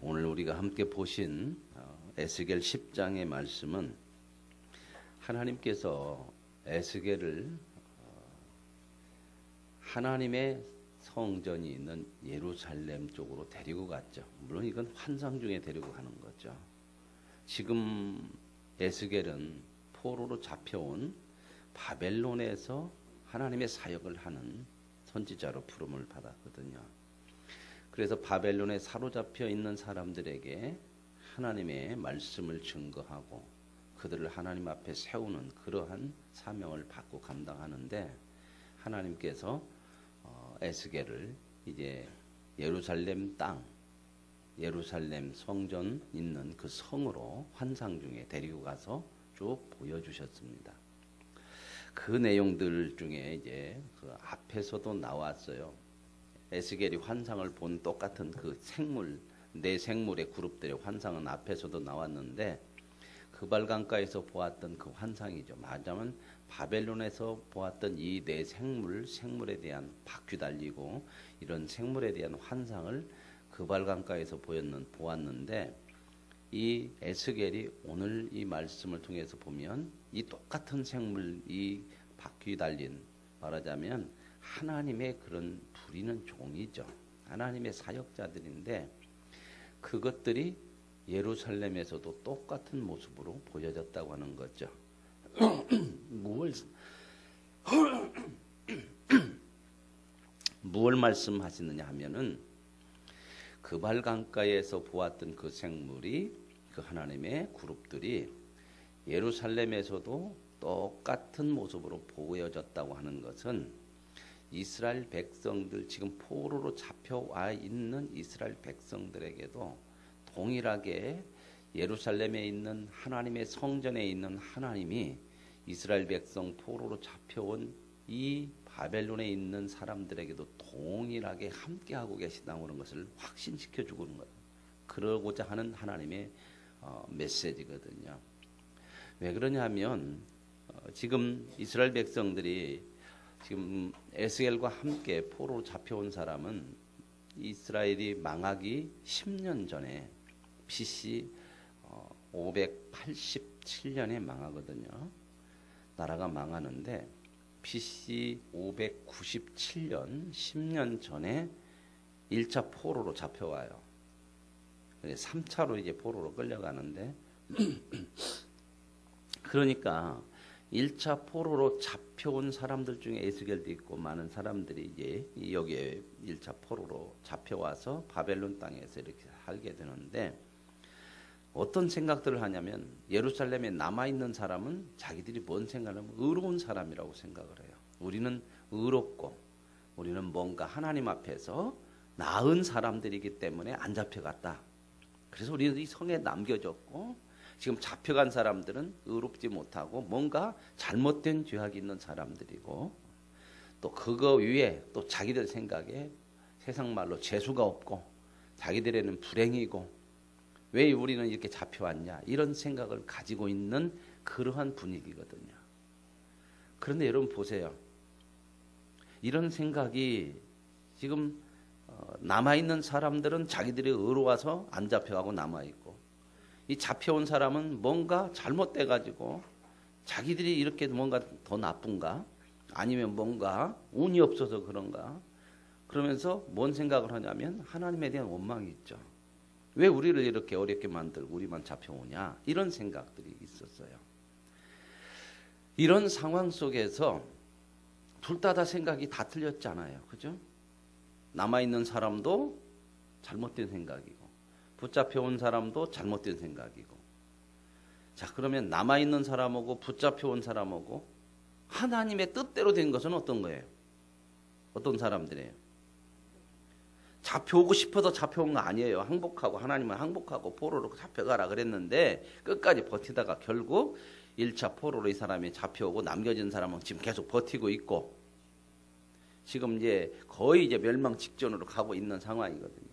오늘 우리가 함께 보신 에스겔 10장의 말씀은 하나님께서 에스겔을 하나님의 성전이 있는 예루살렘 쪽으로 데리고 갔죠. 물론 이건 환상 중에 데리고 가는 거죠. 지금 에스겔은 포로로 잡혀온 바벨론에서 하나님의 사역을 하는 선지자로 부름을 받았거든요. 그래서 바벨론에 사로잡혀 있는 사람들에게 하나님의 말씀을 증거하고 그들을 하나님 앞에 세우는 그러한 사명을 받고 감당하는데, 하나님께서 에스겔을 이제 예루살렘 땅, 예루살렘 성전 있는 그 성으로 환상 중에 데리고 가서 쭉 보여주셨습니다. 그 내용들 중에 이제 그 앞에서도 나왔어요. 에스겔이 환상을 본 똑같은 그 생물, 네 생물의 그룹들의 환상은 앞에서도 나왔는데, 그발강가에서 보았던 그 환상이죠. 말하자면 바벨론에서 보았던 이 네 생물에 대한 바퀴 달리고 이런 생물에 대한 환상을 그발강가에서 보았는데, 이 에스겔이 오늘 이 말씀을 통해서 보면 이 똑같은 생물, 이 바퀴 달린, 말하자면 하나님의 그런 부리는 종이죠. 하나님의 사역자들인데, 그것들이 예루살렘에서도 똑같은 모습으로 보여졌다고 하는 거죠. 무엇을 말씀하시느냐 하면은, 그발강가에서 보았던 그 생물이, 그 하나님의 그룹들이 예루살렘에서도 똑같은 모습으로 보여졌다고 하는 것은, 이스라엘 백성들, 지금 포로로 잡혀와 있는 이스라엘 백성들에게도 동일하게 예루살렘에 있는 하나님의 성전에 있는 하나님이 이스라엘 백성 포로로 잡혀온 이 바벨론에 있는 사람들에게도 동일하게 함께하고 계시다고 하는 것을 확신시켜 주고 있는 거예요. 그러고자 하는 하나님의 메시지거든요. 왜 그러냐면 지금 이스라엘 백성들이 지금 에스겔과 함께 포로로 잡혀온 사람은 이스라엘이 망하기 10년 전에 BC 587년에 망하거든요. 나라가 망하는데 BC 597년 10년 전에 1차 포로로 잡혀와요. 3차로 이제 포로로 끌려가는데 그러니까 1차 포로로 잡혀온 사람들 중에 에스겔도 있고 많은 사람들이 이제 여기에 1차 포로로 잡혀와서 바벨론 땅에서 이렇게 살게 되는데, 어떤 생각들을 하냐면 예루살렘에 남아있는 사람은 자기들이 뭔 생각을 하면 의로운 사람이라고 생각을 해요. 우리는 의롭고 우리는 뭔가 하나님 앞에서 나은 사람들이기 때문에 안 잡혀갔다. 그래서 우리는 이 성에 남겨졌고, 지금 잡혀간 사람들은 의롭지 못하고 뭔가 잘못된 죄악이 있는 사람들이고, 또 그거 위에 또 자기들 생각에 세상 말로 재수가 없고 자기들에는 불행이고 왜 우리는 이렇게 잡혀왔냐, 이런 생각을 가지고 있는 그러한 분위기거든요. 그런데 여러분 보세요. 이런 생각이 지금 남아있는 사람들은 자기들이 의로워서 안 잡혀가고 남아있고, 이 잡혀온 사람은 뭔가 잘못돼 가지고 자기들이 이렇게 뭔가 더 나쁜가, 아니면 뭔가 운이 없어서 그런가, 그러면서 뭔 생각을 하냐면 하나님에 대한 원망이 있죠. 왜 우리를 이렇게 어렵게 만들고 우리만 잡혀오냐, 이런 생각들이 있었어요. 이런 상황 속에서 둘 다 생각이 다 틀렸잖아요. 그죠? 남아있는 사람도 잘못된 생각이고 붙잡혀온 사람도 잘못된 생각이고. 자, 그러면 남아있는 사람하고 붙잡혀온 사람하고 하나님의 뜻대로 된 것은 어떤 거예요? 어떤 사람들이에요? 잡혀오고 싶어서 잡혀온 거 아니에요. 항복하고, 하나님은 항복하고 포로로 잡혀가라 그랬는데 끝까지 버티다가 결국 1차 포로로 이 사람이 잡혀오고, 남겨진 사람은 지금 계속 버티고 있고, 지금 이제 거의 이제 멸망 직전으로 가고 있는 상황이거든요.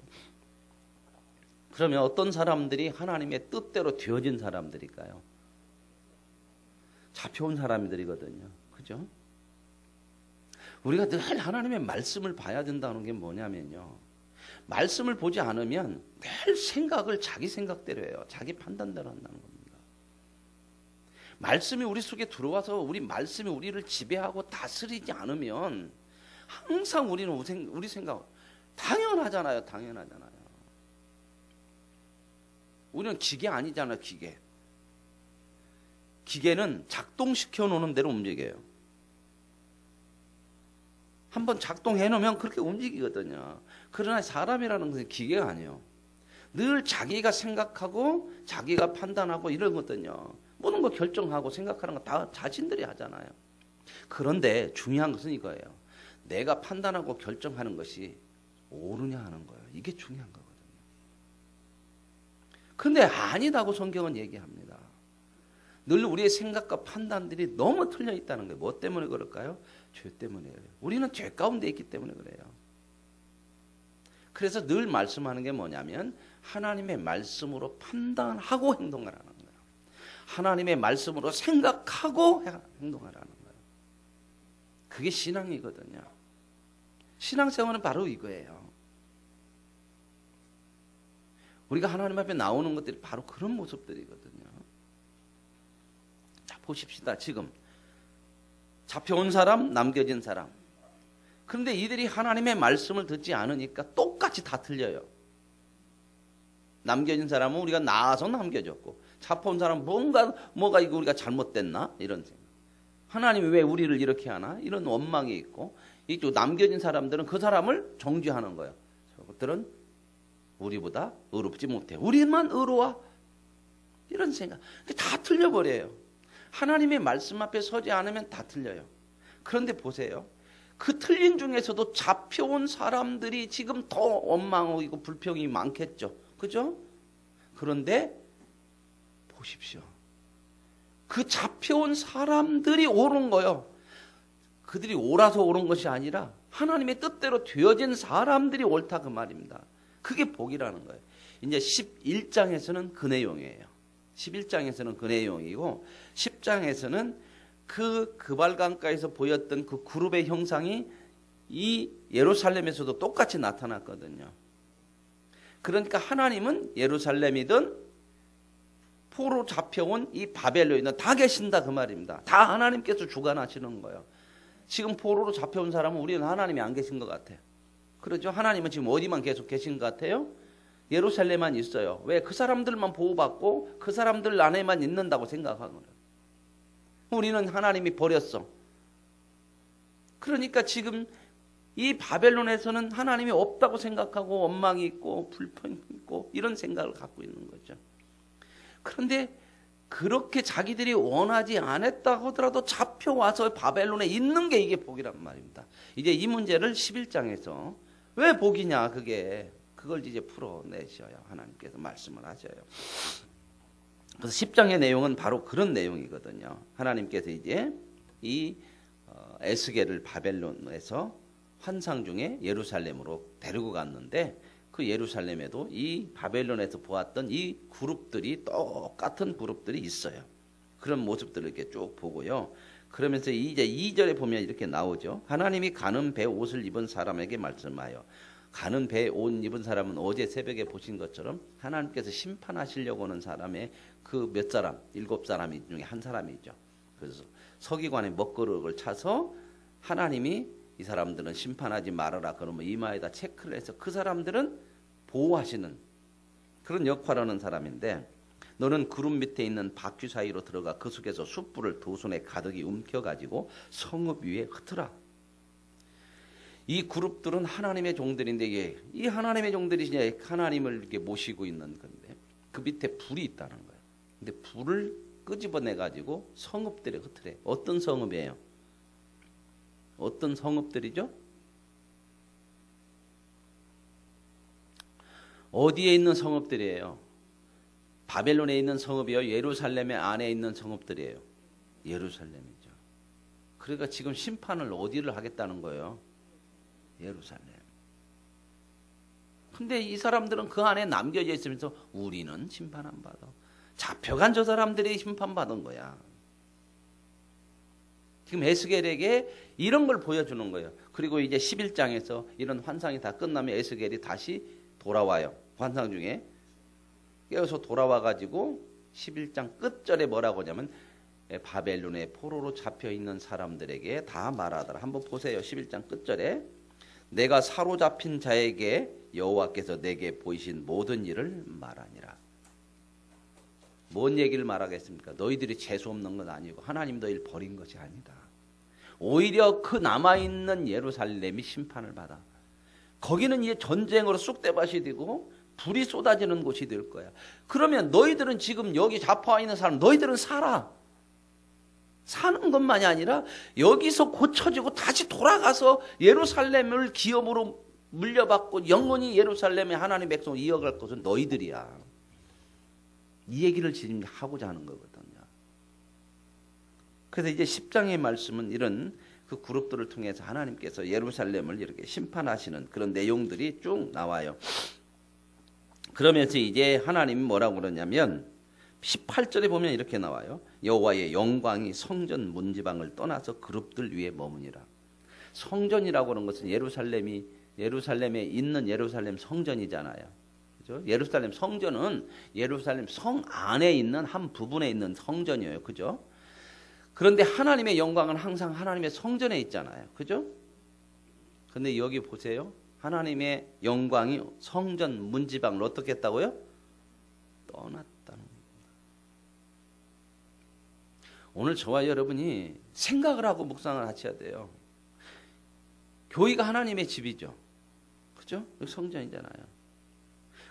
그러면 어떤 사람들이 하나님의 뜻대로 되어진 사람들일까요? 잡혀온 사람들이거든요. 그죠? 우리가 늘 하나님의 말씀을 봐야 된다는 게 뭐냐면요, 말씀을 보지 않으면 늘 생각을 자기 생각대로 해요. 자기 판단대로 한다는 겁니다. 말씀이 우리 속에 들어와서 우리 말씀이 우리를 지배하고 다스리지 않으면 항상 우리는 우리 생각 당연하잖아요. 당연하잖아요. 우리는 기계 아니잖아요. 기계. 기계는 작동시켜 놓는 대로 움직여요. 한번 작동해 놓으면 그렇게 움직이거든요. 그러나 사람이라는 것은 기계가 아니에요. 늘 자기가 생각하고 자기가 판단하고 이러거든요. 모든 거 결정하고 생각하는 거 다 자신들이 하잖아요. 그런데 중요한 것은 이거예요. 내가 판단하고 결정하는 것이 옳으냐 하는 거예요. 이게 중요한 거거든요. 그런데 아니다고 성경은 얘기합니다. 늘 우리의 생각과 판단들이 너무 틀려 있다는 거예요. 뭐 때문에 그럴까요? 죄 때문에 그래요. 우리는 죄 가운데 있기 때문에 그래요. 그래서 늘 말씀하는 게 뭐냐면 하나님의 말씀으로 판단하고 행동하라는 거예요. 하나님의 말씀으로 생각하고 행동하라는 거예요. 그게 신앙이거든요. 신앙생활은 바로 이거예요. 우리가 하나님 앞에 나오는 것들이 바로 그런 모습들이거든요. 자, 보십시다. 지금 잡혀온 사람, 남겨진 사람. 그런데 이들이 하나님의 말씀을 듣지 않으니까 똑같이 다 틀려요. 남겨진 사람은 우리가 나아서 남겨졌고, 잡혀온 사람은 뭐가 이거 우리가 잘못됐나? 이런 생각. 하나님이 왜 우리를 이렇게 하나? 이런 원망이 있고, 이쪽 남겨진 사람들은 그 사람을 정죄하는 거예요. 저것들은 우리보다 의롭지 못해. 우리만 의로워. 이런 생각. 다 틀려버려요. 하나님의 말씀 앞에 서지 않으면 다 틀려요. 그런데 보세요. 그 틀린 중에서도 잡혀온 사람들이 지금 더 원망하고 불평이 많겠죠. 그죠? 그런데 보십시오. 그 잡혀온 사람들이 옳은 거요. 그들이 옳아서 옳은 것이 아니라 하나님의 뜻대로 되어진 사람들이 옳다 그 말입니다. 그게 복이라는 거예요. 이제 11장에서는 그 내용이에요. 11장에서는 그 내용이고 10장에서는 그 그발강가에서 보였던 그 그룹의 형상이 이 예루살렘에서도 똑같이 나타났거든요. 그러니까 하나님은 예루살렘이든 포로 잡혀온 이 바벨론이든 다 계신다 그 말입니다. 다 하나님께서 주관하시는 거예요. 지금 포로로 잡혀온 사람은 우리는 하나님이 안 계신 것 같아요. 그렇죠? 하나님은 지금 어디만 계속 계신 것 같아요? 예루살렘만 있어요. 왜? 그 사람들만 보호받고 그 사람들 안에만 있는다고 생각하거든요. 우리는 하나님이 버렸어. 그러니까 지금 이 바벨론에서는 하나님이 없다고 생각하고 원망이 있고 불평이 있고 이런 생각을 갖고 있는 거죠. 그런데 그렇게 자기들이 원하지 않았다 하더라도 잡혀와서 바벨론에 있는 게 이게 복이란 말입니다. 이제 이 문제를 11장에서 왜 복이냐 그걸 이제 풀어내셔야 하나님께서 말씀을 하셔요. 그래서 10장의 내용은 바로 그런 내용이거든요. 하나님께서 이제 이 에스겔을 바벨론에서 환상 중에 예루살렘으로 데리고 갔는데 그 예루살렘에도 이 바벨론에서 보았던 이 그룹들이 똑같은 그룹들이 있어요. 그런 모습들을 이렇게 쭉 보고요. 그러면서 이제 2절에 보면 이렇게 나오죠. 하나님이 가는 배 옷을 입은 사람에게 말씀하여. 가는 배 옷 입은 사람은 어제 새벽에 보신 것처럼 하나님께서 심판하시려고 하는 사람의 그 몇 사람, 7사람 중에 한 사람이죠. 그래서 서기관의 먹거룩을 차서 하나님이 이 사람들은 심판하지 말아라 그러면 이마에다 체크를 해서 그 사람들은 보호하시는 그런 역할을 하는 사람인데 너는 구름 밑에 있는 바퀴 사이로 들어가 그 속에서 숯불을 두 손에 가득히 움켜가지고 성읍 위에 흩어라. 이 그룹들은 하나님의 종들인데 이 하나님의 종들이 이제 하나님을 이렇게 모시고 있는 건데 그 밑에 불이 있다는 거예요. 근데 불을 끄집어내 가지고 성읍들에 흩으래. 어떤 성읍이에요? 어떤 성읍들이죠? 어디에 있는 성읍들이에요? 바벨론에 있는 성읍이요? 예루살렘의 안에 있는 성읍들이에요? 예루살렘이죠. 그러니까 지금 심판을 어디를 하겠다는 거예요? 예루살렘. 근데 이 사람들은 그 안에 남겨져 있으면서 우리는 심판 안 받아. 잡혀간 저 사람들이 심판받은 거야. 지금 에스겔에게 이런 걸 보여주는 거예요. 그리고 이제 11장에서 이런 환상이 다 끝나면 에스겔이 다시 돌아와요. 환상 중에 깨어서 돌아와가지고 11장 끝절에 뭐라고 하냐면 바벨론의 포로로 잡혀있는 사람들에게 다 말하더라. 한번 보세요. 11장 끝절에 내가 사로잡힌 자에게 여호와께서 내게 보이신 모든 일을 말하니라. 뭔 얘기를 말하겠습니까? 너희들이 재수없는 건 아니고 하나님 너희를 버린 것이 아니다. 오히려 그 남아있는 예루살렘이 심판을 받아. 거기는 이제 전쟁으로 쑥대밭이 되고 불이 쏟아지는 곳이 될 거야. 그러면 너희들은 지금 여기 잡혀와 있는 사람 너희들은 살아. 사는 것만이 아니라 여기서 고쳐지고 다시 돌아가서 예루살렘을 기업으로 물려받고 영원히 예루살렘의 하나님의 백성을 이어갈 것은 너희들이야. 이 얘기를 지금 하고자 하는 거거든요. 그래서 이제 10장의 말씀은 이런 그 그룹들을 통해서 하나님께서 예루살렘을 이렇게 심판하시는 그런 내용들이 쭉 나와요. 그러면서 이제 하나님이 뭐라고 그러냐면 18절에 보면 이렇게 나와요. 여호와의 영광이 성전 문지방을 떠나서 그룹들 위에 머무니라. 성전이라고 하는 것은 예루살렘에 있는 예루살렘 성전이잖아요. 그죠? 예루살렘 성전은 예루살렘 성 안에 있는 한 부분에 있는 성전이에요. 그죠? 그런데 하나님의 영광은 항상 하나님의 성전에 있잖아요. 그죠? 근데 여기 보세요. 하나님의 영광이 성전 문지방을 어떻게 했다고요? 떠났다는 겁니다. 오늘 저와 여러분이 생각을 하고 묵상을 하셔야 돼요. 교회가 하나님의 집이죠. 그죠? 여기 성전이잖아요.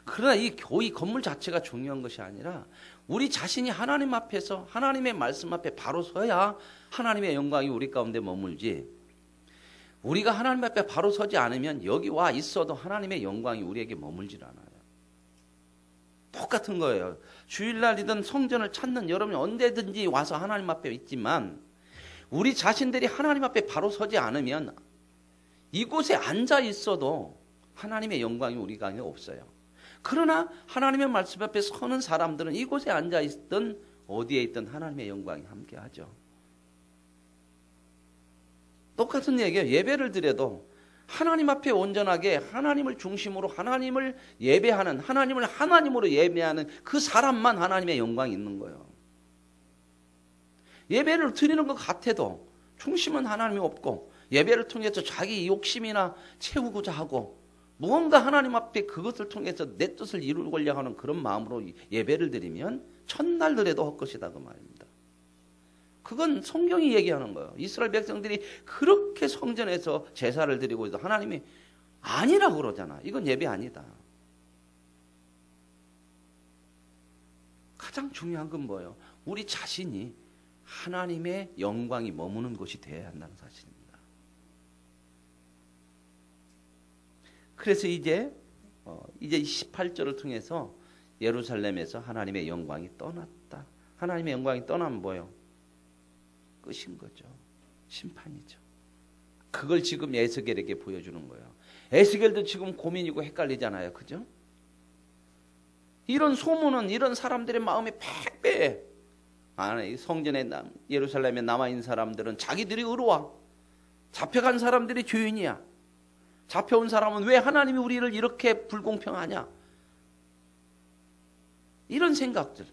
그러나 이 교회 건물 자체가 중요한 것이 아니라 우리 자신이 하나님 앞에서 하나님의 말씀 앞에 바로 서야 하나님의 영광이 우리 가운데 머물지, 우리가 하나님 앞에 바로 서지 않으면 여기 와 있어도 하나님의 영광이 우리에게 머물질 않아요. 똑같은 거예요. 주일날이든 성전을 찾는 여러분이 언제든지 와서 하나님 앞에 있지만 우리 자신들이 하나님 앞에 바로 서지 않으면 이곳에 앉아 있어도 하나님의 영광이 우리 가운데 없어요. 그러나 하나님의 말씀 앞에 서는 사람들은 이곳에 앉아 있든 어디에 있든 하나님의 영광이 함께하죠. 똑같은 얘기예요. 예배를 드려도 하나님 앞에 온전하게 하나님을 중심으로 하나님을 예배하는, 하나님을 하나님으로 예배하는 그 사람만 하나님의 영광이 있는 거예요. 예배를 드리는 것 같아도 중심은 하나님이 없고 예배를 통해서 자기 욕심이나 채우고자 하고 무언가 하나님 앞에 그것을 통해서 내 뜻을 이루고자 하는 그런 마음으로 예배를 드리면 첫날들에도 헛것이다 그 말입니다. 그건 성경이 얘기하는 거예요. 이스라엘 백성들이 그렇게 성전에서 제사를 드리고 있어 하나님이 아니라고 그러잖아. 이건 예배 아니다. 가장 중요한 건 뭐예요? 우리 자신이 하나님의 영광이 머무는 곳이 되어야 한다는 사실입니다. 그래서 이제 18절을 통해서 예루살렘에서 하나님의 영광이 떠났다. 하나님의 영광이 떠나면 뭐예요? 끝인 거죠. 심판이죠. 그걸 지금 에스겔에게 보여주는 거예요. 에스겔도 지금 고민이고 헷갈리잖아요. 그죠? 이런 소문은 이런 사람들의 마음에 팩배. 성전에 예루살렘에 남아있는 사람들은 자기들이 의로와. 잡혀간 사람들이 죄인이야. 잡혀온 사람은 왜 하나님이 우리를 이렇게 불공평하냐? 이런 생각들.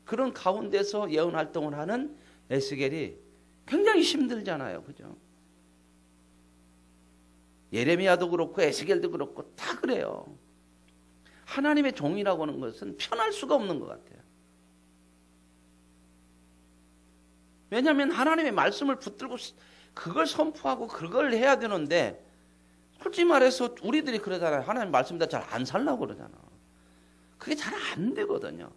그런 가운데서 예언 활동을 하는 에스겔이 굉장히 힘들잖아요. 그죠? 예레미야도 그렇고 에스겔도 그렇고 다 그래요. 하나님의 종이라고 하는 것은 편할 수가 없는 것 같아요. 왜냐하면 하나님의 말씀을 붙들고 그걸 선포하고 그걸 해야 되는데 솔직히 말해서 우리들이 그러잖아요. 하나님 말씀대로 잘 안 살려고 그러잖아. 그게 잘 안 되거든요.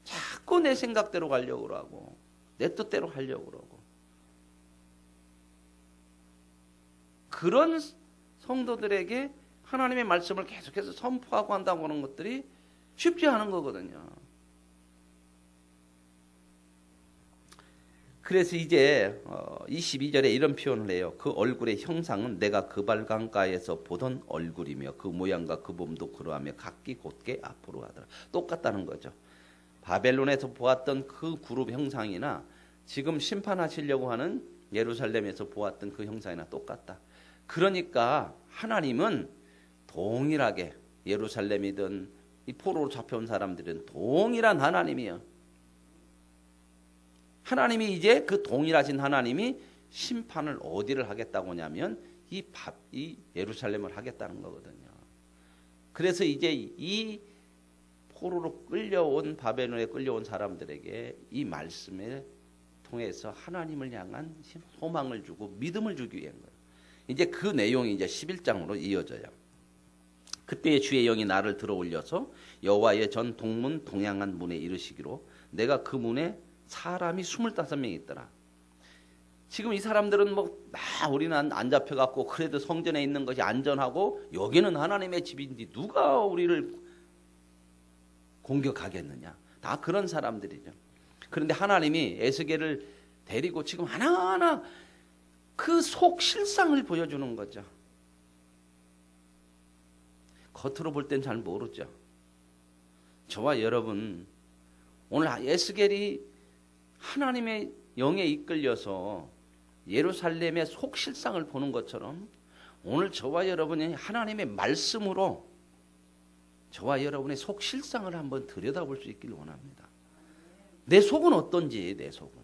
자꾸 내 생각대로 가려고 하고 내 뜻대로 하려고 그러고 그런 성도들에게 하나님의 말씀을 계속해서 선포하고 한다고 하는 것들이 쉽지 않은 거거든요. 그래서 이제 22절에 이런 표현을 해요. 그 얼굴의 형상은 내가 그발강가에서 보던 얼굴이며 그 모양과 그 몸도 그러하며 각기 곧게 앞으로 하더라. 똑같다는 거죠. 바벨론에서 보았던 그 그룹 형상이나 지금 심판하시려고 하는 예루살렘에서 보았던 그 형상이나 똑같다. 그러니까 하나님은 동일하게 예루살렘이든 이 포로로 잡혀온 사람들은 동일한 하나님이요. 하나님이 이제 그 동일하신 하나님이 심판을 어디를 하겠다고 하냐면 이 예루살렘을 하겠다는 거거든요. 그래서 이제 이 포로로 끌려온 바벨론에 끌려온 사람들에게 이 말씀에 통해서 하나님을 향한 소망을 주고 믿음을 주기 위한 거예요. 이제 그 내용이 이제 11장으로 이어져요. 그때 주의 영이 나를 들어 올려서 여호와의 전 동문 동양한 문에 이르시기로 내가 그 문에 사람이 25명이 있더라. 지금 이 사람들은 우리는 안 잡혀갖고 그래도 성전에 있는 것이 안전하고 여기는 하나님의 집인데 누가 우리를 공격하겠느냐. 다 그런 사람들이죠. 그런데 하나님이 에스겔을 데리고 지금 하나하나 그 속 실상을 보여주는 거죠. 겉으로 볼 땐 잘 모르죠. 저와 여러분 오늘 에스겔이 하나님의 영에 이끌려서 예루살렘의 속 실상을 보는 것처럼 오늘 저와 여러분이 하나님의 말씀으로 저와 여러분의 속 실상을 한번 들여다볼 수 있기를 원합니다. 내 속은 어떤지, 내 속은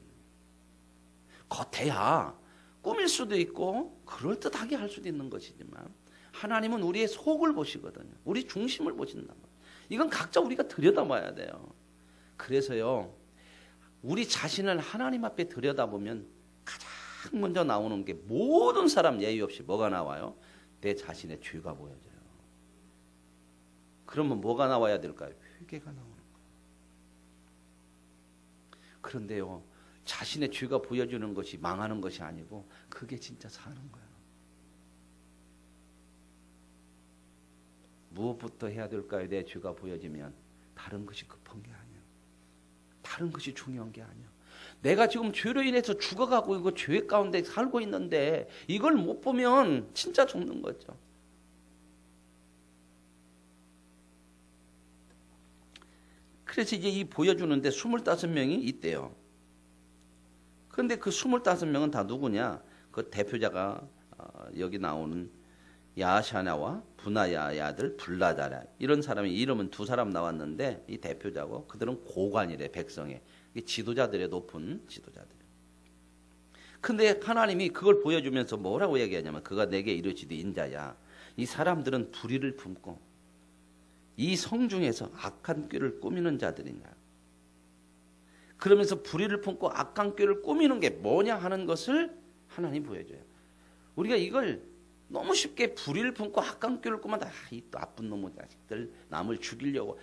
겉에야 꾸밀 수도 있고 그럴듯하게 할 수도 있는 것이지만 하나님은 우리의 속을 보시거든요. 우리 중심을 보신단 말이에요. 이건 각자 우리가 들여다봐야 돼요. 그래서요, 우리 자신을 하나님 앞에 들여다보면 가장 먼저 나오는 게 모든 사람 예의 없이 뭐가 나와요? 내 자신의 죄가 보여져요. 그러면 뭐가 나와야 될까요? 회개가 나오는 거예요. 그런데요, 자신의 죄가 보여주는 것이 망하는 것이 아니고 그게 진짜 사는 거예요. 무엇부터 해야 될까요? 내 죄가 보여지면 다른 것이 급한 게 아니야. 다른 것이 중요한 게 아니야. 내가 지금 죄로 인해서 죽어가고 이거 죄 가운데 살고 있는데 이걸 못 보면 진짜 죽는 거죠. 그래서 이제 이 보여주는데 25명이 있대요. 그런데 그 25명은 다 누구냐? 그 대표자가 여기 나오는 야샤냐와 분하야의 아들 블라다랴 이런 사람이 이름은 두 사람 나왔는데 이 대표자고 그들은 고관이래. 백성의 지도자들의 높은 지도자들. 근데 하나님이 그걸 보여주면서 뭐라고 얘기하냐면 그가 내게 이르시되 인자야 이 사람들은 불의를 품고 이 성중에서 악한 꾀를 꾸미는 자들이냐. 그러면서 불의를 품고 악한 꾀를 꾸미는 게 뭐냐 하는 것을 하나님 보여줘요. 우리가 이걸 너무 쉽게 불의를 품고 악한 꾀를 꾸면 이 나쁜 놈의 자식들 남을 죽이려고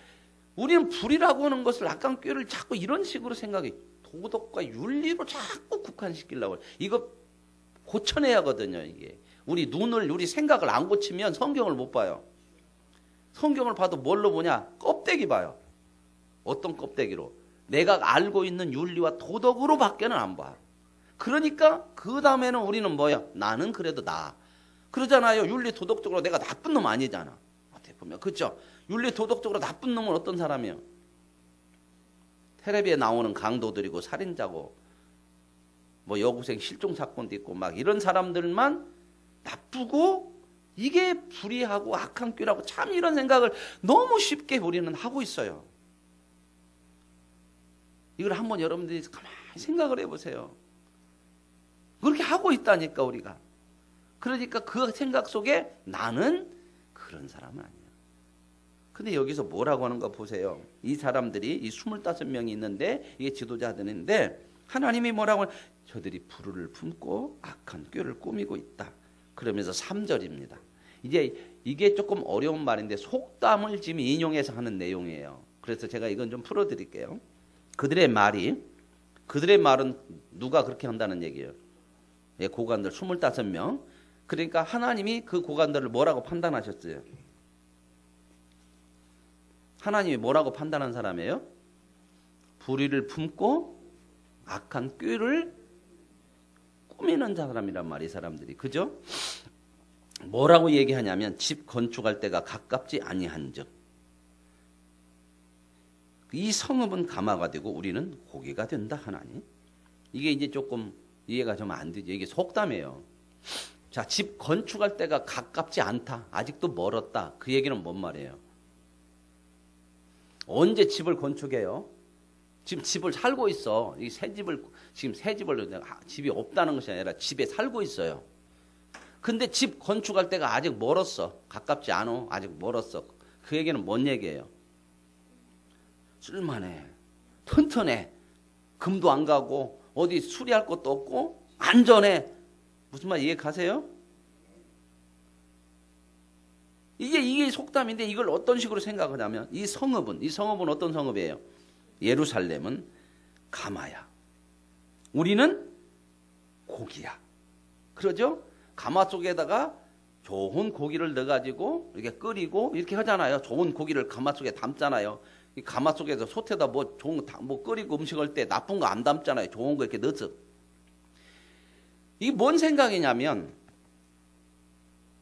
우리는 불의라고 하는 것을 악한 꾀를 자꾸 이런 식으로 생각해. 도덕과 윤리로 자꾸 국한시키려고 이거 고쳐내야 하거든요. 이게 우리 눈을 우리 생각을 안 고치면 성경을 못 봐요. 성경을 봐도 뭘로 보냐? 껍데기 봐요. 어떤 껍데기로? 내가 알고 있는 윤리와 도덕으로 밖에는 안 봐. 그러니까 그 다음에는 우리는 뭐야? 나는 그래도 나. 그러잖아요. 윤리 도덕적으로 내가 나쁜 놈 아니잖아. 어떻게 보면 그렇죠? 윤리 도덕적으로 나쁜 놈은 어떤 사람이에요? 텔레비에 나오는 강도들이고 살인자고 뭐 여고생 실종 사건도 있고 막 이런 사람들만 나쁘고 이게 불의하고 악한 꾀라고 참 이런 생각을 너무 쉽게 우리는 하고 있어요. 이걸 한번 여러분들이 가만히 생각을 해보세요. 그렇게 하고 있다니까 우리가. 그러니까 그 생각 속에 나는 그런 사람은 아니야. 근데 여기서 뭐라고 하는가 보세요. 이 사람들이 이 25명이 있는데 이게 지도자들인데 하나님이 뭐라고 저들이 불의를 품고 악한 꾀를 꾸미고 있다. 그러면서 3절입니다. 이제 이게 조금 어려운 말인데 속담을 지금 인용해서 하는 내용이에요. 그래서 제가 이건 좀 풀어드릴게요. 그들의 말은 누가 그렇게 한다는 얘기예요. 예, 고관들 25명. 그러니까 하나님이 그 고관들을 뭐라고 판단하셨어요? 하나님이 뭐라고 판단한 사람이에요? 불의를 품고 악한 꾀를 꾸미는 사람이란 말이 사람들이. 그죠? 뭐라고 얘기하냐면 집 건축할 때가 가깝지 아니한즉 이 성읍은 가마가 되고 우리는 고기가 된다 하나니. 이게 이제 조금 이해가 좀 안 되죠. 이게 속담이에요. 자, 집 건축할 때가 가깝지 않다. 아직도 멀었다. 그 얘기는 뭔 말이에요? 언제 집을 건축해요? 지금 집을 살고 있어. 이 새 집을, 지금 새 집을, 집이 없다는 것이 아니라 집에 살고 있어요. 근데 집 건축할 때가 아직 멀었어. 가깝지 않아. 아직 멀었어. 그 얘기는 뭔 얘기예요? 쓸만해. 튼튼해. 금도 안 가고, 어디 수리할 것도 없고, 안전해. 무슨 말 이해 가세요? 이게 속담인데 이걸 어떤 식으로 생각하냐면 이 성읍은 어떤 성읍이에요? 예루살렘은 가마야. 우리는 고기야. 그러죠? 가마 속에다가 좋은 고기를 넣어가지고 이렇게 끓이고 이렇게 하잖아요. 좋은 고기를 가마 속에 담잖아요. 이 가마 속에서 솥에다 뭐 좋은 거 뭐 끓이고 음식할 때 나쁜 거 안 담잖아요. 좋은 거 이렇게 넣어서. 이게 뭔 생각이냐면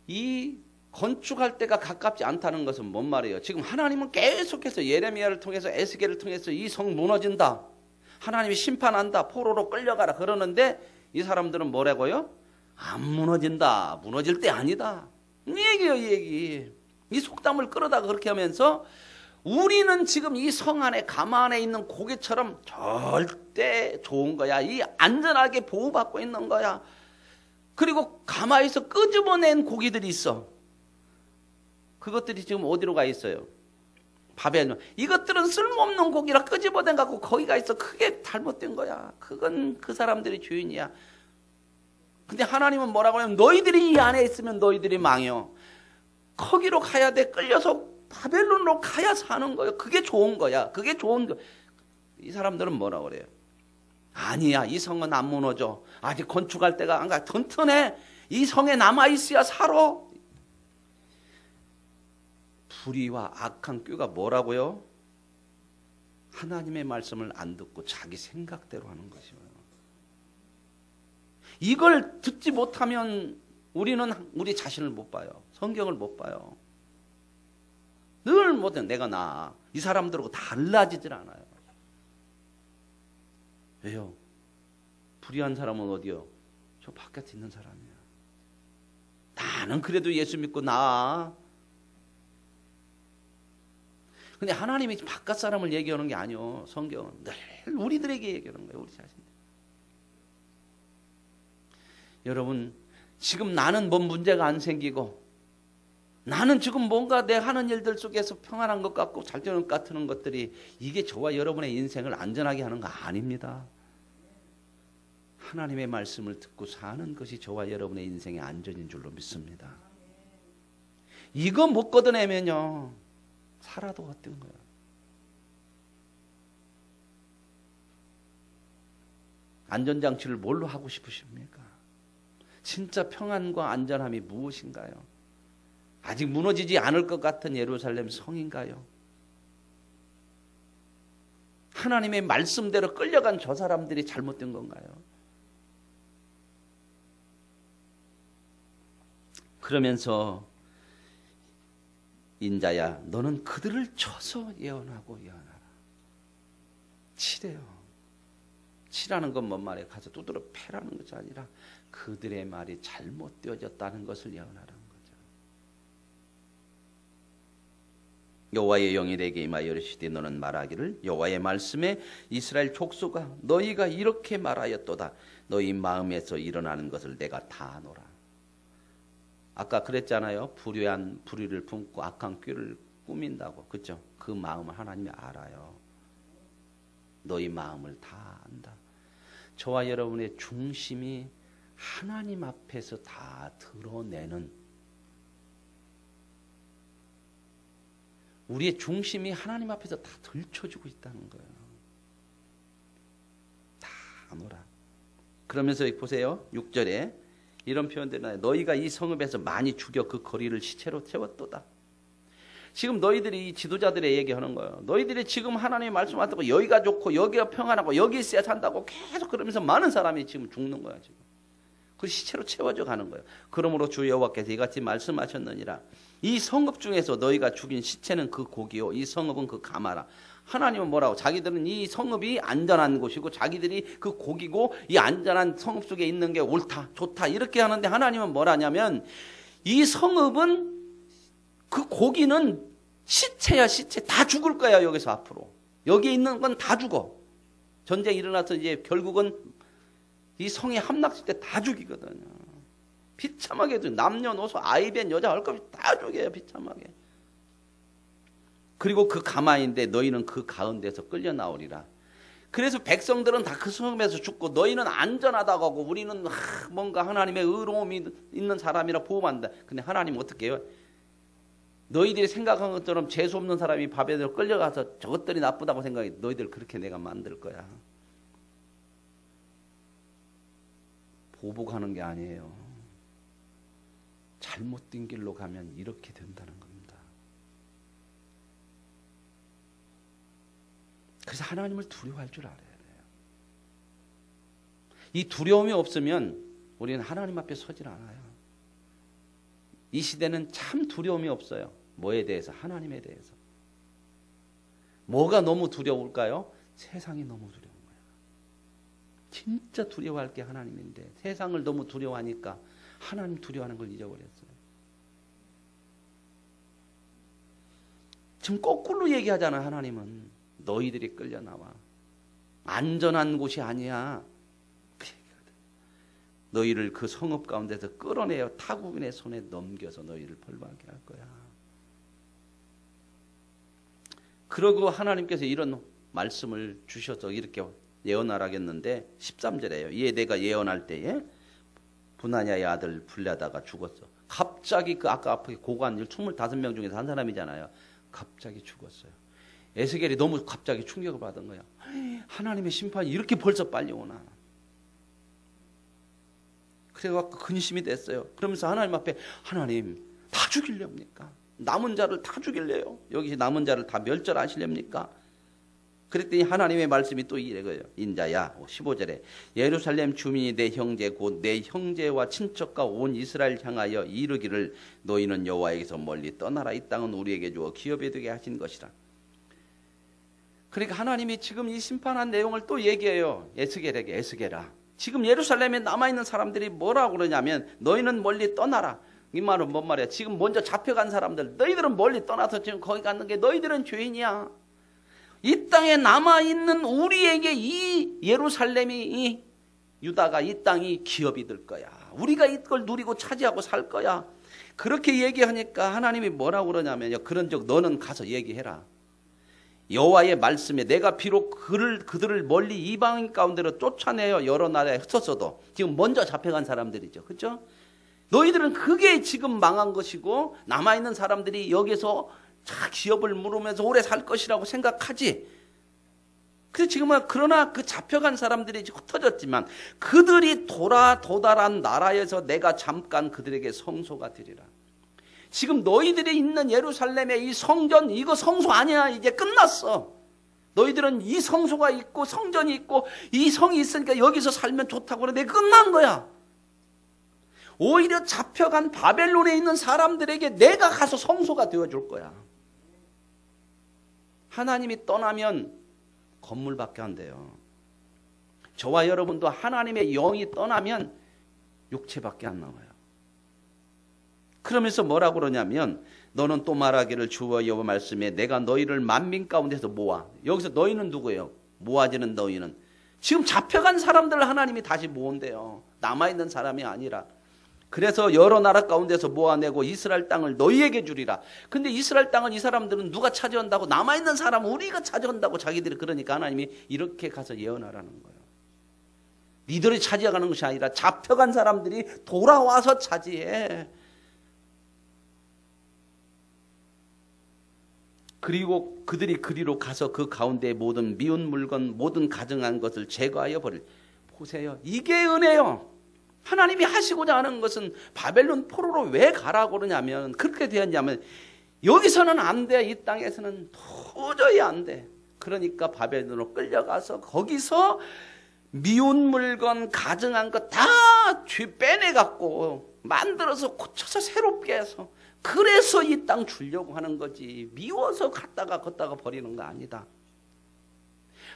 이 건축할 때가 가깝지 않다는 것은 뭔 말이에요? 지금 하나님은 계속해서 예레미야를 통해서 에스겔을 통해서 이 성 무너진다. 하나님이 심판한다. 포로로 끌려가라 그러는데 이 사람들은 뭐라고요? 안 무너진다. 무너질 때 아니다. 이 얘기예요, 이 얘기. 이 속담을 끌어다가 그렇게 하면서 우리는 지금 이 성 안에 가마 안에 있는 고기처럼 절대 좋은 거야. 이 안전하게 보호받고 있는 거야. 그리고 가마에서 끄집어낸 고기들이 있어. 그것들이 지금 어디로 가 있어요? 바벨론. 이것들은 쓸모없는 고기라 끄집어낸 갖고 거기가 있어. 그게 잘못된 거야. 그건 그 사람들이 주인이야. 근데 하나님은 뭐라고 하냐면 너희들이 이 안에 있으면 너희들이 망해요. 거기로 가야 돼. 끌려서 바벨론으로 가야 사는 거예요. 그게 좋은 거야. 그게 좋은 거. 이 사람들은 뭐라고 그래요? 아니야. 이 성은 안 무너져. 아직 건축할 때가 안 가. 튼튼해. 이 성에 남아있어야 살아. 불의와 악한 꾀가 뭐라고요? 하나님의 말씀을 안 듣고 자기 생각대로 하는 것이에요. 이걸 듣지 못하면 우리는 우리 자신을 못 봐요. 성경을 못 봐요. 늘 뭐든 내가 나. 이 사람들하고 달라지질 않아요. 왜요? 불의한 사람은 어디요? 저 바깥에 있는 사람이야. 나는 그래도 예수 믿고 나. 근데 하나님이 바깥 사람을 얘기하는 게 아니요. 성경은 늘 우리들에게 얘기하는 거예요. 우리 자신들. 여러분, 지금 나는 뭔 문제가 안 생기고 나는 지금 뭔가 내 하는 일들 속에서 평안한 것 같고 잘 되는 것 같은 것들이 이게 저와 여러분의 인생을 안전하게 하는 거 아닙니다. 하나님의 말씀을 듣고 사는 것이 저와 여러분의 인생의 안전인 줄로 믿습니다. 이거 못 걷어내면요. 살아도 헛된 거예요. 안전장치를 뭘로 하고 싶으십니까? 진짜 평안과 안전함이 무엇인가요? 아직 무너지지 않을 것 같은 예루살렘 성인가요? 하나님의 말씀대로 끌려간 저 사람들이 잘못된 건가요? 그러면서 인자야 너는 그들을 쳐서 예언하고 예언하라. 치래요. 치라는 건 뭔 말이에요? 가서 두드러 패라는 것이 아니라 그들의 말이 잘못되어졌다는 것을 예언하라는 거죠. 여호와의 영이 내게 임하여 이르시되 너는 말하기를 여호와의 말씀에 이스라엘 족속아 너희가 이렇게 말하였도다. 너희 마음에서 일어나는 것을 내가 다 아노라. 아까 그랬잖아요. 불의를 품고 악한 꾀를 꾸민다고. 그렇죠? 그 마음을 하나님이 알아요. 너희 마음을 다 안다. 저와 여러분의 중심이 하나님 앞에서 다 드러내는, 우리의 중심이 하나님 앞에서 다 들춰주고 있다는 거예요. 다 아노라. 그러면서 보세요. 6절에 이런 표현들이 나요. 너희가 이 성읍에서 많이 죽여 그 거리를 시체로 채웠도다. 지금 너희들이 이 지도자들의 얘기하는 거예요. 너희들이 지금 하나님의 말씀 안 듣고 여기가 좋고 여기가 평안하고 여기 있어야 산다고 계속 그러면서 많은 사람이 지금 죽는 거야. 지금 그 시체로 채워져 가는 거예요. 그러므로 주 여호와께서 이같이 말씀하셨느니라. 이 성읍 중에서 너희가 죽인 시체는 그 고기요 이 성읍은 그 가마라. 하나님은 뭐라고? 자기들은 이 성읍이 안전한 곳이고 자기들이 그 고기고 이 안전한 성읍 속에 있는 게 옳다, 좋다 이렇게 하는데 하나님은 뭐라냐면 이 성읍은 그 고기는 시체야, 시체. 다 죽을 거야, 여기서 앞으로. 여기에 있는 건 다 죽어. 전쟁이 일어나서 이제 결국은 이 성에 함락될 때 다 죽이거든요. 비참하게 남녀노소 아이벤 여자 할 것 없이 다 죽여요, 비참하게. 그리고 그 가마인데 너희는 그 가운데서 끌려 나오리라. 그래서 백성들은 다 그 성에서 죽고 너희는 안전하다고 하고 우리는 뭔가 하나님의 의로움이 있는 사람이라 보호한다. 근데 하나님 어떻게 해요? 너희들이 생각한 것처럼 재수 없는 사람이 바벨론으로 끌려가서 저것들이 나쁘다고 생각해. 너희들 그렇게 내가 만들 거야. 보복하는 게 아니에요. 잘못된 길로 가면 이렇게 된다는 겁니다. 그래서 하나님을 두려워할 줄 알아야 돼요. 이 두려움이 없으면 우리는 하나님 앞에 서질 않아요. 이 시대는 참 두려움이 없어요. 뭐에 대해서? 하나님에 대해서. 뭐가 너무 두려울까요? 세상이 너무 두려운 거예요. 진짜 두려워할 게 하나님인데 세상을 너무 두려워하니까 하나님 두려워하는 걸 잊어버렸어요. 지금 거꾸로 얘기하잖아요. 하나님은 너희들이 끌려 나와. 안전한 곳이 아니야. 그 얘기거든. 너희를 그 성읍 가운데서 끌어내어 타국인의 손에 넘겨서 너희를 벌받게 할 거야. 그러고 하나님께서 이런 말씀을 주셔서 이렇게 예언하라겠는데 13절에요. 이에 내가 예언할 때에 분하냐의 아들 불랴다가 죽었어. 갑자기 그 아까 앞에 고관 25명 중에서 한 사람이잖아요. 갑자기 죽었어요. 에스겔이 너무 갑자기 충격을 받은 거야. 하나님의 심판이 이렇게 벌써 빨리 오나. 그래갖고 근심이 됐어요. 그러면서 하나님 앞에 하나님 다 죽이렵니까? 남은 자를 다 죽일래요? 여기 남은 자를 다 멸절하시렵니까? 그랬더니 하나님의 말씀이 또 이래요. 인자야 15절에 예루살렘 주민이 내 형제 곧 내 형제와 친척과 온 이스라엘 향하여 이르기를 너희는 여호와에게서 멀리 떠나라. 이 땅은 우리에게 주어 기업이 되게 하신 것이라. 그러니까 하나님이 지금 이 심판한 내용을 또 얘기해요. 에스겔에게. 에스겔아, 지금 예루살렘에 남아있는 사람들이 뭐라고 그러냐면 너희는 멀리 떠나라. 이 말은 뭔 말이야? 지금 먼저 잡혀간 사람들, 너희들은 멀리 떠나서 지금 거기 갔는 게 너희들은 죄인이야. 이 땅에 남아있는 우리에게 이 예루살렘이, 이 유다가, 이 땅이 기업이 될 거야. 우리가 이걸 누리고 차지하고 살 거야. 그렇게 얘기하니까 하나님이 뭐라고 그러냐면요. 그런즉 너는 가서 얘기해라. 여호와의 말씀에 내가 비록 그들을 멀리 이방인 가운데로 쫓아내어 여러 나라에 흩었어도 지금 먼저 잡혀간 사람들이죠. 그렇죠? 너희들은 그게 지금 망한 것이고 남아있는 사람들이 여기서 기업을 물으면서 오래 살 것이라고 생각하지. 그래서 지금은 그러나 그 잡혀간 사람들이 흩어졌지만 그들이 도달한 나라에서 내가 잠깐 그들에게 성소가 되리라. 지금 너희들이 있는 예루살렘의 이 성전, 이거 성소 아니야. 이제 끝났어. 너희들은 이 성소가 있고 성전이 있고 이 성이 있으니까 여기서 살면 좋다고 그러는데 끝난 거야. 오히려 잡혀간 바벨론에 있는 사람들에게 내가 가서 성소가 되어줄 거야. 하나님이 떠나면 건물밖에 안 돼요. 저와 여러분도 하나님의 영이 떠나면 육체밖에 안 나와요. 그러면서 뭐라고 그러냐면 너는 또 말하기를 주와 여호와 말씀에 내가 너희를 만민 가운데서 모아. 여기서 너희는 누구예요? 모아지는 너희는 지금 잡혀간 사람들을 하나님이 다시 모은대요. 남아있는 사람이 아니라. 그래서 여러 나라 가운데서 모아내고 이스라엘 땅을 너희에게 주리라. 근데 이스라엘 땅은 이 사람들은 누가 차지한다고? 남아있는 사람은 우리가 차지한다고 자기들이. 그러니까 하나님이 이렇게 가서 예언하라는 거예요. 니들이 차지해가는 것이 아니라 잡혀간 사람들이 돌아와서 차지해. 그리고 그들이 그리로 가서 그 가운데 모든 미운 물건 모든 가증한 것을 제거하여 버릴. 보세요. 이게 은혜요. 하나님이 하시고자 하는 것은 바벨론 포로로 왜 가라고 그러냐면 그렇게 되었냐면 여기서는 안 돼. 이 땅에서는 도저히 안 돼. 그러니까 바벨론으로 끌려가서 거기서 미운 물건 가증한 거 다 빼내갖고 만들어서 고쳐서 새롭게 해서 그래서 이 땅 주려고 하는 거지. 미워서 갔다가 걷다가 버리는 거 아니다.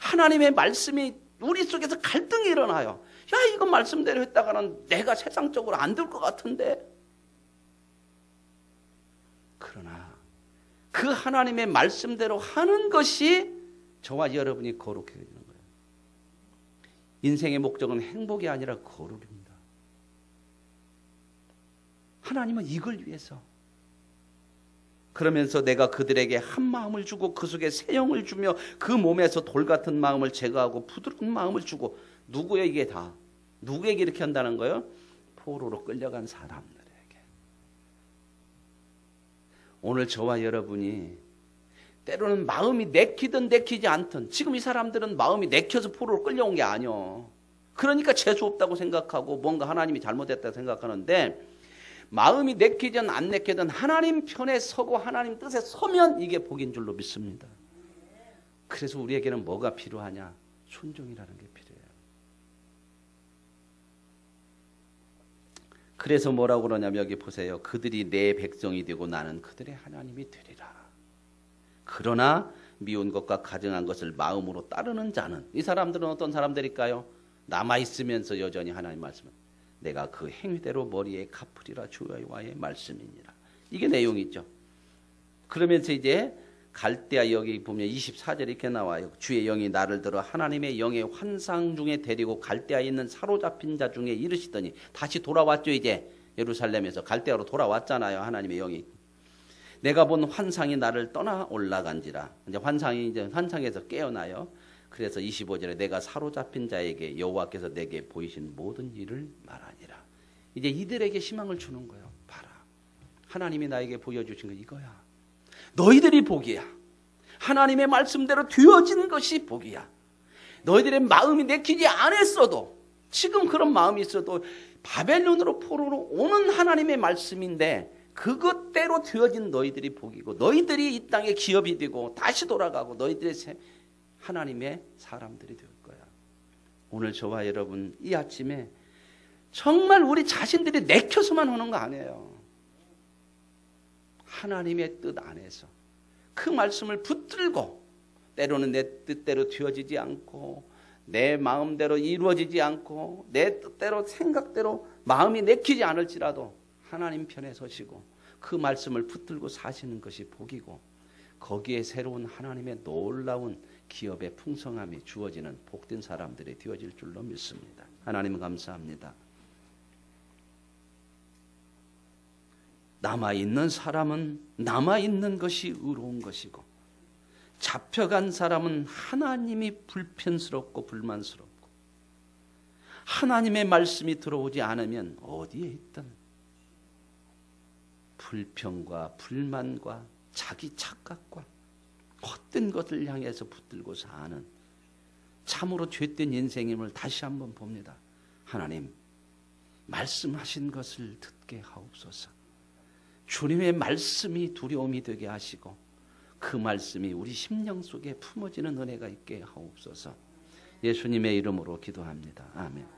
하나님의 말씀이 우리 속에서 갈등이 일어나요. 야, 이거 말씀대로 했다가는 내가 세상적으로 안 될 것 같은데. 그러나 그 하나님의 말씀대로 하는 것이 저와 여러분이 거룩해지는 거예요. 인생의 목적은 행복이 아니라 거룩입니다. 하나님은 이걸 위해서. 그러면서 내가 그들에게 한 마음을 주고 그 속에 새 영을 주며 그 몸에서 돌 같은 마음을 제거하고 부드러운 마음을 주고, 누구에게 다, 누구에게 이렇게 한다는 거예요? 포로로 끌려간 사람들에게. 오늘 저와 여러분이 때로는 마음이 내키든 내키지 않든, 지금 이 사람들은 마음이 내켜서 포로로 끌려온 게 아니요. 그러니까 재수 없다고 생각하고 뭔가 하나님이 잘못했다고 생각하는데, 마음이 내키든 안 내키든 하나님 편에 서고 하나님 뜻에 서면 이게 복인 줄로 믿습니다. 그래서 우리에게는 뭐가 필요하냐? 순종이라는 게 필요해요. 그래서 뭐라고 그러냐면 여기 보세요. 그들이 내 백성이 되고 나는 그들의 하나님이 되리라. 그러나 미운 것과 가증한 것을 마음으로 따르는 자는, 이 사람들은 어떤 사람들일까요? 남아있으면서 여전히 하나님 말씀을, 내가 그 행위대로 머리에 갚으리라 주와의 말씀이니라. 이게 내용이죠. 그러면서 이제 갈대아, 여기 보면 24절에 이렇게 나와요. 주의 영이 나를 들어 하나님의 영의 환상 중에 데리고 갈대아에 있는 사로잡힌 자 중에 이르시더니, 다시 돌아왔죠. 이제 예루살렘에서 갈대아로 돌아왔잖아요. 하나님의 영이. 내가 본 환상이 나를 떠나 올라간지라. 이제 환상이 이제 환상에서 깨어나요. 그래서 25절에 내가 사로잡힌 자에게 여호와께서 내게 보이신 모든 일을 말하니라. 이제 이들에게 희망을 주는 거예요. 봐라, 하나님이 나에게 보여주신 거 이거야. 너희들이 복이야. 하나님의 말씀대로 되어진 것이 복이야. 너희들의 마음이 내키지 않았어도, 지금 그런 마음이 있어도 바벨론으로 포로로 오는 하나님의 말씀인데 그것대로 되어진 너희들이 복이고, 너희들이 이 땅에 기업이 되고 다시 돌아가고 너희들의 하나님의 사람들이 될 거야. 오늘 저와 여러분 이 아침에 정말 우리 자신들이 내켜서만 오는 거 아니에요. 하나님의 뜻 안에서 그 말씀을 붙들고, 때로는 내 뜻대로 되어지지 않고 내 마음대로 이루어지지 않고 내 뜻대로 생각대로 마음이 내키지 않을지라도 하나님 편에 서시고 그 말씀을 붙들고 사시는 것이 복이고, 거기에 새로운 하나님의 놀라운 기업의 풍성함이 주어지는 복된 사람들이 되어질 줄로 믿습니다. 하나님 감사합니다. 남아있는 사람은 남아있는 것이 의로운 것이고, 잡혀간 사람은 하나님이 불편스럽고 불만스럽고, 하나님의 말씀이 들어오지 않으면 어디에 있든 불평과 불만과 자기 착각과 헛된 것을 향해서 붙들고 사는 참으로 죄된 인생임을 다시 한번 봅니다. 하나님, 말씀하신 것을 듣게 하옵소서. 주님의 말씀이 두려움이 되게 하시고 그 말씀이 우리 심령 속에 품어지는 은혜가 있게 하옵소서. 예수님의 이름으로 기도합니다. 아멘.